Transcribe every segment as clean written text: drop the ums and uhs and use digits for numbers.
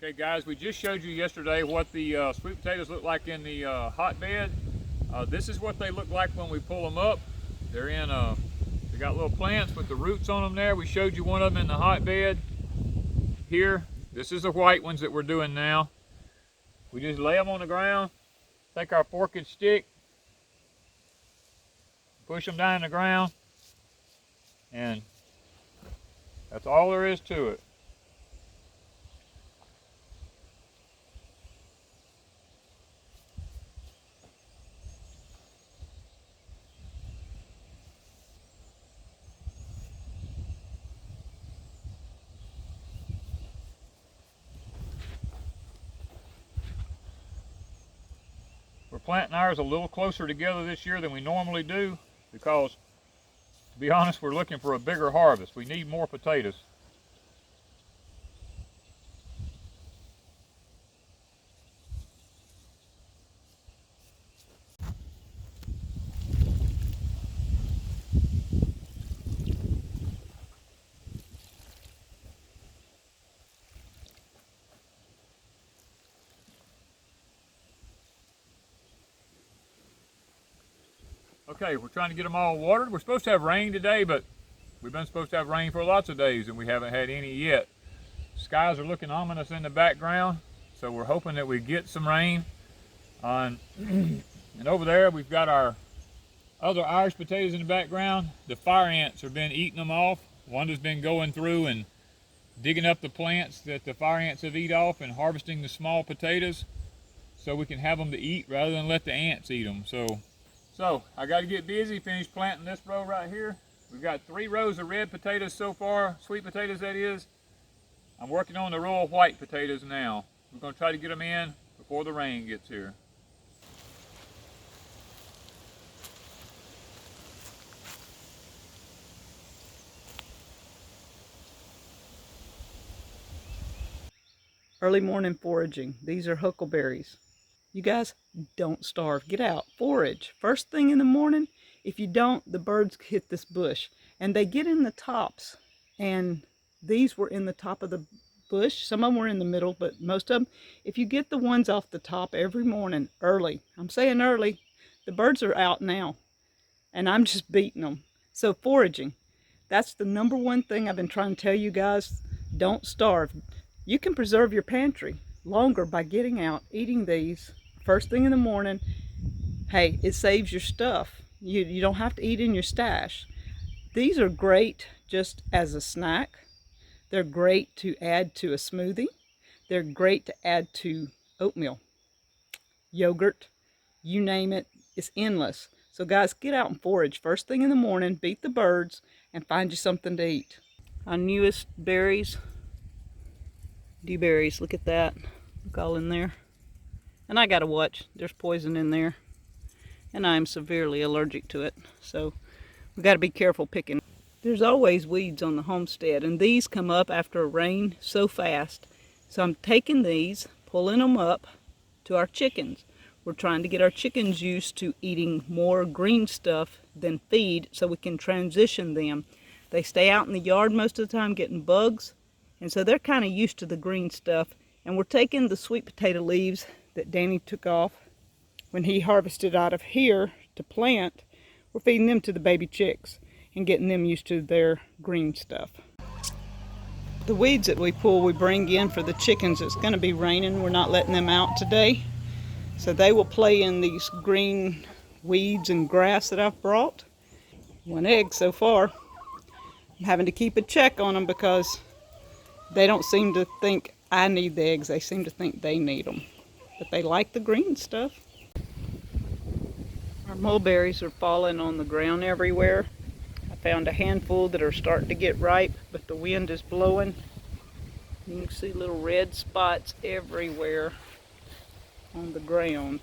Okay guys, we just showed you yesterday what the sweet potatoes look like in the hotbed. This is what they look like when we pull them up. They're in, they got little plants with the roots on them there. We showed you one of them in the hotbed. Here, this is the white ones that we're doing now. We just lay them on the ground, take our forked stick, push them down in the ground, and that's all there is to it. We're planting ours a little closer together this year than we normally do because, to be honest, we're looking for a bigger harvest. We need more potatoes. Okay, we're trying to get them all watered. We're supposed to have rain today, but we've been supposed to have rain for lots of days and we haven't had any yet. Skies are looking ominous in the background, so we're hoping that we get some rain. And over there, we've got our other Irish potatoes in the background. The fire ants have been eating them off. Wanda's been going through and digging up the plants that the fire ants have eaten off and harvesting the small potatoes so we can have them to eat rather than let the ants eat them. So I got to get busy, finish planting this row right here. We've got 3 rows of red potatoes so far, sweet potatoes that is. I'm working on the row of white potatoes now. We're going to try to get them in before the rain gets here. Early morning foraging. These are huckleberries. You guys, don't starve. Get out, forage. First thing in the morning. If you don't, the birds hit this bush. And they get in the tops. And these were in the top of the bush. Some of them were in the middle, but most of them, if you get the ones off the top every morning, early. I'm saying early. The birds are out now. And I'm just beating them. So foraging. That's the #1 thing I've been trying to tell you guys. Don't starve. You can preserve your pantry longer by getting out, eating these first thing in the morning. Hey, it saves your stuff. You don't have to eat in your stash. These are great just as a snack. They're great to add to a smoothie. They're great to add to oatmeal, yogurt, you name it. It's endless. So guys, get out and forage first thing in the morning, beat the birds, and find you something to eat. Our newest berries, dewberries, look at that. Look all in there. And I gotta watch, there's poison in there. And I'm severely allergic to it. So we gotta be careful picking. There's always weeds on the homestead, and these come up after a rain so fast. So I'm taking these, pulling them up to our chickens. We're trying to get our chickens used to eating more green stuff than feed so we can transition them. They stay out in the yard most of the time getting bugs, and so they're kind of used to the green stuff. And we're taking the sweet potato leaves that Danny took off when he harvested out of here to plant. We're feeding them to the baby chicks and getting them used to their green stuff. The weeds that we pull, we bring in for the chickens. It's going to be raining. We're not letting them out today. So they will play in these green weeds and grass that I've brought. 1 egg so far. I'm having to keep a check on them because they don't seem to think I need the eggs. They seem to think they need them. But they like the green stuff. Our mulberries are falling on the ground everywhere. I found a handful that are starting to get ripe, but the wind is blowing. You can see little red spots everywhere on the ground.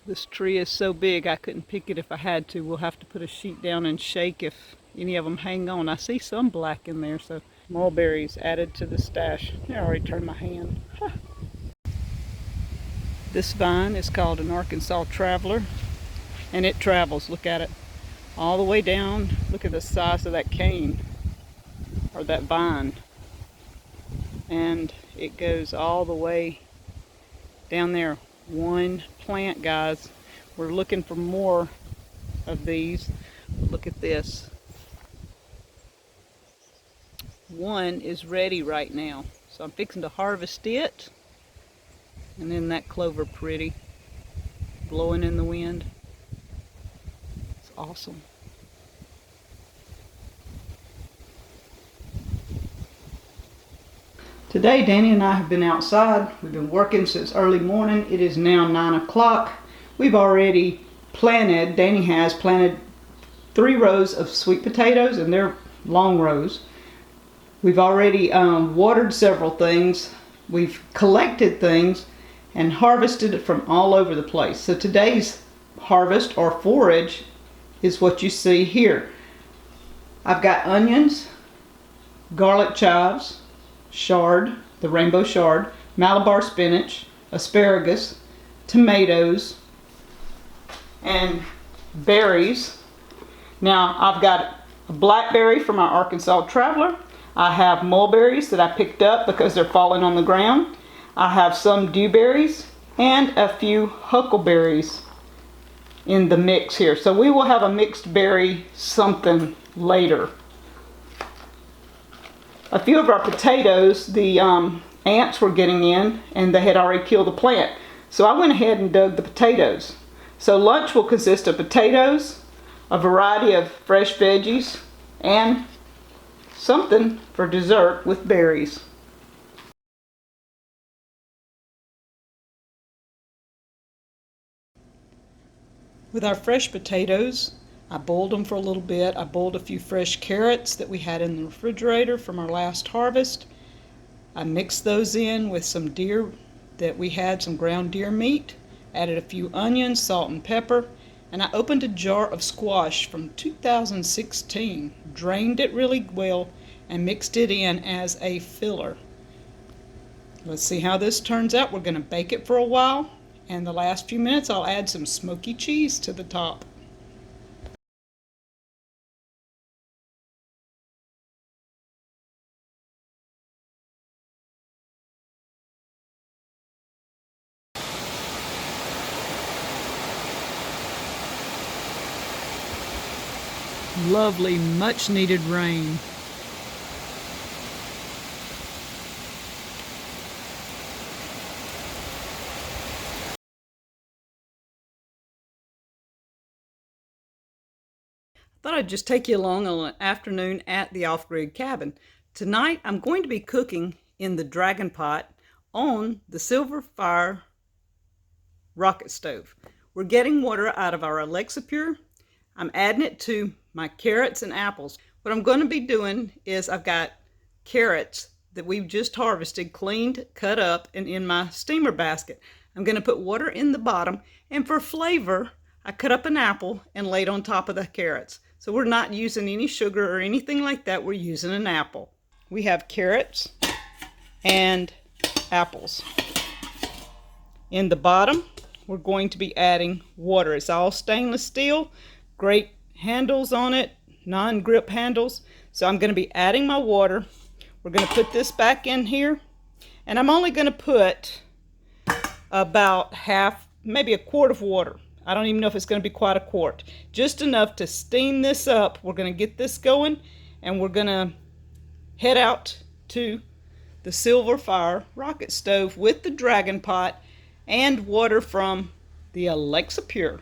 This tree is so big I couldn't pick it if I had to. We'll have to put a sheet down and shake if any of them hang on. I see some black in there, so mulberries added to the stash. I already turned my hand. Huh. This vine is called an Arkansas Traveler, and it travels. Look at it all the way down. Look at the size of that cane. or that vine. And it goes all the way down there. One plant, guys. We're looking for more of these. Look at this. One is ready right now. So I'm fixing to harvest it. And then that clover pretty, blowing in the wind. It's awesome. Today, Danny and I have been outside. We've been working since early morning. It is now 9 o'clock. We've already planted, Danny has planted 3 rows of sweet potatoes, and they're long rows. We've already watered several things. We've collected things and harvested it from all over the place. So today's harvest or forage is what you see here. I've got onions, garlic chives, chard, the rainbow chard, Malabar spinach, asparagus, tomatoes, and berries. Now I've got a blackberry from our Arkansas Traveler. I have mulberries that I picked up because they're falling on the ground. I have some dewberries and a few huckleberries in the mix here. So we will have a mixed berry something later. A few of our potatoes, the ants were getting in and they had already killed the plant. So I went ahead and dug the potatoes. So lunch will consist of potatoes, a variety of fresh veggies, and something for dessert with berries. With our fresh potatoes, I boiled them for a little bit. I boiled a few fresh carrots that we had in the refrigerator from our last harvest. I mixed those in with some deer that we had, some ground deer meat. Added a few onions, salt and pepper, and I opened a jar of squash from 2016. Drained it really well and mixed it in as a filler. Let's see how this turns out. We're going to bake it for a while, and the last few minutes I'll add some smoky cheese to the top. Lovely, much needed rain. Thought I'd just take you along on an afternoon at the off-grid cabin. Tonight I'm going to be cooking in the dragon pot on the silver fire rocket stove. We're getting water out of our Alexa Pure. I'm adding it to my carrots and apples. What I'm going to be doing is I've got carrots that we've just harvested, cleaned, cut up, and in my steamer basket. I'm going to put water in the bottom, and for flavor, I cut up an apple and laid on top of the carrots. So we're not using any sugar or anything like that. We're using an apple. We have carrots and apples. In the bottom, we're going to be adding water. It's all stainless steel, great handles on it, non-grip handles. So I'm going to be adding my water. We're going to put this back in here, and I'm only going to put about half, maybe a quart of water. I don't even know if it's going to be quite a quart. Just enough to steam this up. We're going to get this going, and we're going to head out to the silver fire rocket stove with the dragon pot and water from the Alexa Pure.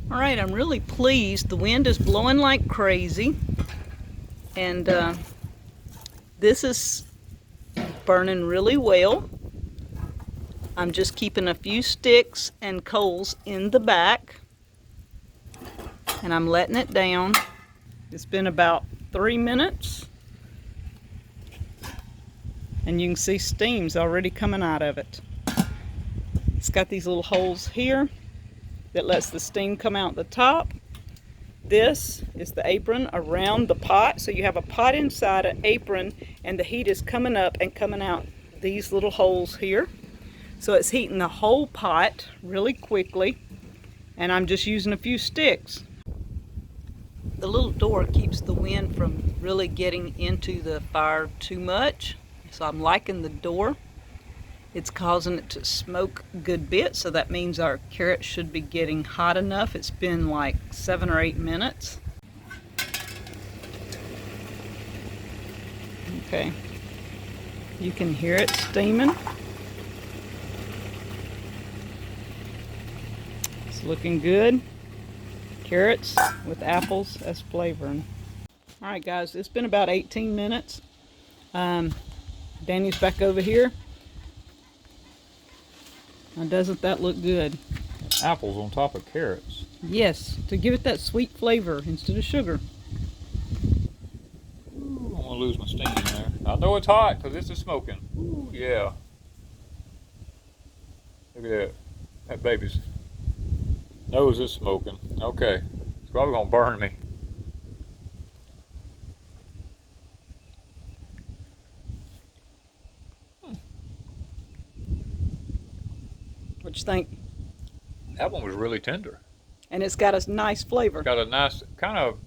All right, I'm really pleased. The wind is blowing like crazy, and this is burning really well. I'm just keeping a few sticks and coals in the back, and I'm letting it down. It's been about 3 minutes. And you can see steam's already coming out of it. It's got these little holes here that lets the steam come out the top. This is the apron around the pot. So you have a pot inside an apron, and the heat is coming up and coming out these little holes here. So it's heating the whole pot really quickly. And I'm just using a few sticks. The little door keeps the wind from really getting into the fire too much. So I'm liking the door. It's causing it to smoke a good bit, so that means our carrots should be getting hot enough. It's been like 7 or 8 minutes. Okay, you can hear it steaming. It's looking good. Carrots with apples as flavoring. All right, guys, it's been about 18 minutes. Danny's back over here. Now, doesn't that look good? Apples on top of carrots. Yes, to give it that sweet flavor instead of sugar. Ooh, I want to lose my steam in there. I know it's hot because this is smoking. Ooh, yeah. Look at that. That baby's nose is smoking. Okay. It's probably going to burn me. What you think? That one was really tender. And it's got a nice flavor. It's got a nice kind of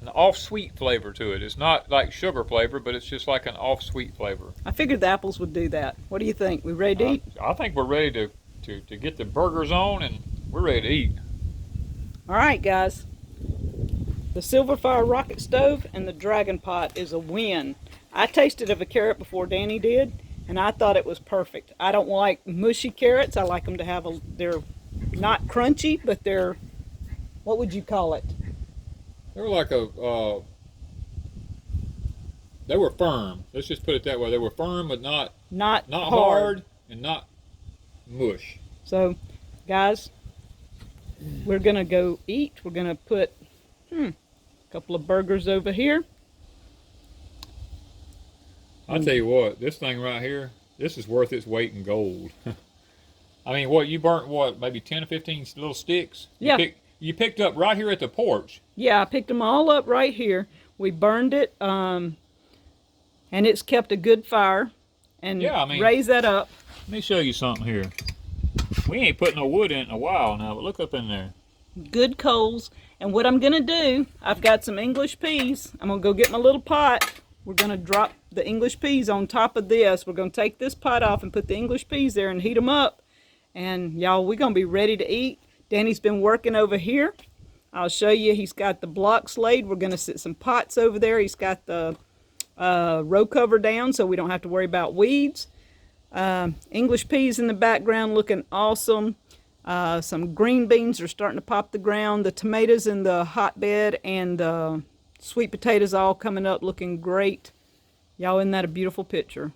an off-sweet flavor to it. It's not like sugar flavor, but it's just like an off-sweet flavor. I figured the apples would do that. What do you think? We ready to eat? I think we're ready to get the burgers on, and we're ready to eat. All right, guys. The Silverfire rocket stove and the dragon pot is a win. I tasted of a carrot before Danny did, and I thought it was perfect. I don't like mushy carrots. I like them to have they're not crunchy, but they're, what would you call it? They were like they were firm. Let's just put it that way. They were firm, but not hard and not mush. So, guys, we're gonna go eat. We're gonna put a couple of burgers over here. I'll tell you what, this thing right here, this is worth its weight in gold. I mean, what, you burnt what, maybe 10 or 15 little sticks? Yeah. You picked up right here at the porch. Yeah, I picked them all up right here. We burned it, and it's kept a good fire. And yeah, I mean, raise that up. Let me show you something here. We ain't put no wood in it in a while now, but look up in there. Good coals. And what I'm gonna do, I've got some English peas. I'm gonna go get my little pot. We're gonna drop the English peas on top of this. We're gonna take this pot off and put the English peas there and heat them up. And y'all, we're gonna be ready to eat. Danny's been working over here. I'll show you, he's got the blocks laid. We're gonna sit some pots over there. He's got the row cover down so we don't have to worry about weeds. English peas in the background looking awesome. Some green beans are starting to pop the ground. The tomatoes in the hotbed and the sweet potatoes all coming up looking great. Y'all, isn't that a beautiful picture?